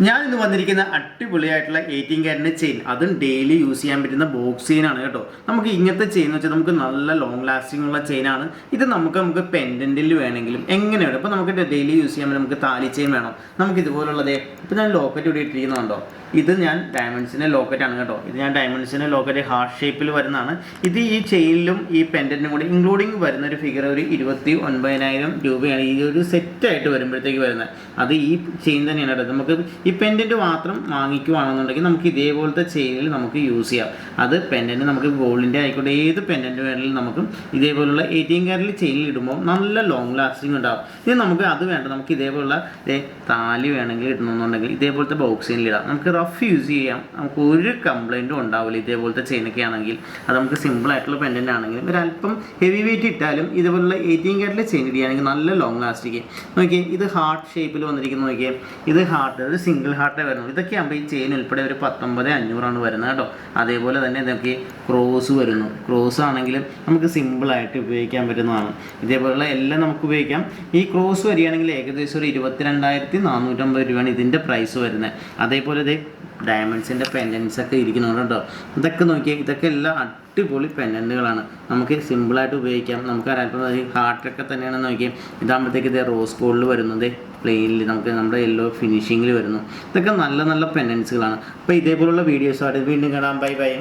ഞാൻ ഇന്ന് വന്നിരിക്കുന്ന അടിപൊളിയായിട്ടുള്ള 18 കാരറ്റിൻ്റെ ചെയിൻ, അതും ഡെയിലി യൂസ് ചെയ്യാൻ പറ്റുന്ന ബോക്സ് ചെയിനാണ് കേട്ടോ. നമുക്ക് ഇങ്ങനത്തെ ചെയിൻ എന്ന് വെച്ചാൽ നമുക്ക് നല്ല ലോങ് ലാസ്റ്റിംഗ് ഉള്ള ചെയിനാണ് ഇത്. നമുക്ക് പെൻഡൻറ്റിൽ വേണമെങ്കിലും എങ്ങനെയാണ്. ഇപ്പോൾ നമുക്ക് ഡെയിലി യൂസ് ചെയ്യാൻ പറ്റും. നമുക്ക് താലി ചെയിൻ വേണം, നമുക്ക് ഇതുപോലുള്ളത്. ഇപ്പോൾ ഞാൻ ലോക്കറ്റ് ഇവിടെ ഇട്ടിരിക്കുന്നുണ്ടോ, ഇത് ഞാൻ ഡയമണ്ട്സിൻ്റെ ലോക്കറ്റാണ് കേട്ടോ. ഇത് ഞാൻ ഡയമണ്ട്സിൻ്റെ ലോക്കറ്റ് ഹാർട്ട് ഷേപ്പിൽ വരുന്നതാണ്. ഇത് ഈ ചെയിനിലും ഈ പെൻഡൻറ്റും കൂടി ഇൻക്ലൂഡിങ് വരുന്ന ഒരു ഫിഗർ ഒരു 29,000 രൂപയാണ് ഈ ഒരു സെറ്റായിട്ട് വരുമ്പോഴത്തേക്ക് വരുന്നത്. അത് ഈ ചെയിൻ തന്നെയാണ് കേട്ടോ. നമുക്ക് ഈ പെൻഡൻറ്റ് മാത്രം വാങ്ങിക്കുവാണെന്നുണ്ടെങ്കിൽ നമുക്ക് ഇതേപോലത്തെ ചെയിനിൽ നമുക്ക് യൂസ് ചെയ്യാം. അത് പെൻഡൻറ്റ് നമുക്ക് ഗോൾഡിൻ്റെ ആയിക്കോട്ടെ, ഏത് പെൻഡൻറ്റ് വേണമെങ്കിലും നമുക്ക് ഇതേപോലുള്ള 18 കാരറ്റിൽ ചെയിനിൽ ഇടുമ്പോൾ നല്ല ലോങ് ലാസ്റ്റിംഗ് ഉണ്ടാകും. ഇനി നമുക്ക് അത് വേണ്ട, നമുക്ക് ഇതേപോലുള്ള താലി വേണമെങ്കിൽ ഇടണമെന്നുണ്ടെങ്കിൽ ഇതേപോലത്തെ ബോക്സ് ചെയിനിൽ ഇടാം. നമുക്ക് റഫ് യൂസ് ചെയ്യാം, നമുക്ക് ഒരു കംപ്ലൈൻറ്റും ഉണ്ടാവില്ല. ഇതേപോലത്തെ ചെയിനൊക്കെ ആണെങ്കിൽ അത് നമുക്ക് സിമ്പിളായിട്ടുള്ള പെൻഡൻ്റ് ആണെങ്കിലും ഒരല്പം ഹെവി വെയിറ്റ് ഇട്ടാലും ഇതേപോലുള്ള 18 കാരറ്റിലെ ചെയിൻ ഇടുകയാണെങ്കിൽ നല്ല ലോങ് ലാസ്റ്റിംഗ്. നോക്കിയേ, ഇത് ഹാർട്ട് ഷേപ്പിൽ വന്നിരിക്കുന്നു. നോക്കിയേ, ഇത് ഹാർട്ട്, ഒരു സിംഗിൾ ഹാർട്ടേ വരുന്നു. ഇതൊക്കെ ആകുമ്പോൾ ഈ ചെയിൻ ഉൾപ്പെടെ ഒരു 19,500 വരുന്നത് കേട്ടോ. അതേപോലെ തന്നെ ഇതൊക്കെ ക്രോസ് വരുന്നു. ക്രോസ് ആണെങ്കിലും നമുക്ക് സിമ്പിളായിട്ട് ഉപയോഗിക്കാൻ പറ്റുന്നതാണ്. ഇതേപോലുള്ള എല്ലാം നമുക്ക് ഉപയോഗിക്കാം. ഈ ക്രോസ് വരികയാണെങ്കിൽ ഏകദേശം ഒരു 22,450 രൂപയാണ് ഇതിൻ്റെ പ്രൈസ് വരുന്നത്. അതേപോലെ ഇത് ഡയമണ്ട്സിൻ്റെ പെൻഡൻസ് ഒക്കെ ഇരിക്കുന്നുണ്ട് കേട്ടോ. ഇതൊക്കെ നോക്കിയാൽ ഇതൊക്കെ എല്ലാം അടിപൊളി പെൻഡൻറ്റുകളാണ്. നമുക്ക് സിമ്പിളായിട്ട് ഉപയോഗിക്കാം. നമുക്ക് അല്പം ഹാർട്ടൊക്കെ തന്നെയാണ് നോക്കിയാൽ. ഇതാകുമ്പോഴത്തേക്ക് ഇത് റോസ് ഗോൾഡിൽ വരുന്നത്, പ്ലെയിനിൽ നമുക്ക് നമ്മുടെ യെല്ലോ ഫിനിഷിങ്ങിൽ വരുന്നു. ഇതൊക്കെ നല്ല നല്ല പെൻഡൻസുകളാണ്. അപ്പോൾ ഇതേപോലുള്ള വീഡിയോസായിട്ട് വീണ്ടും കാണാം. Bye bye.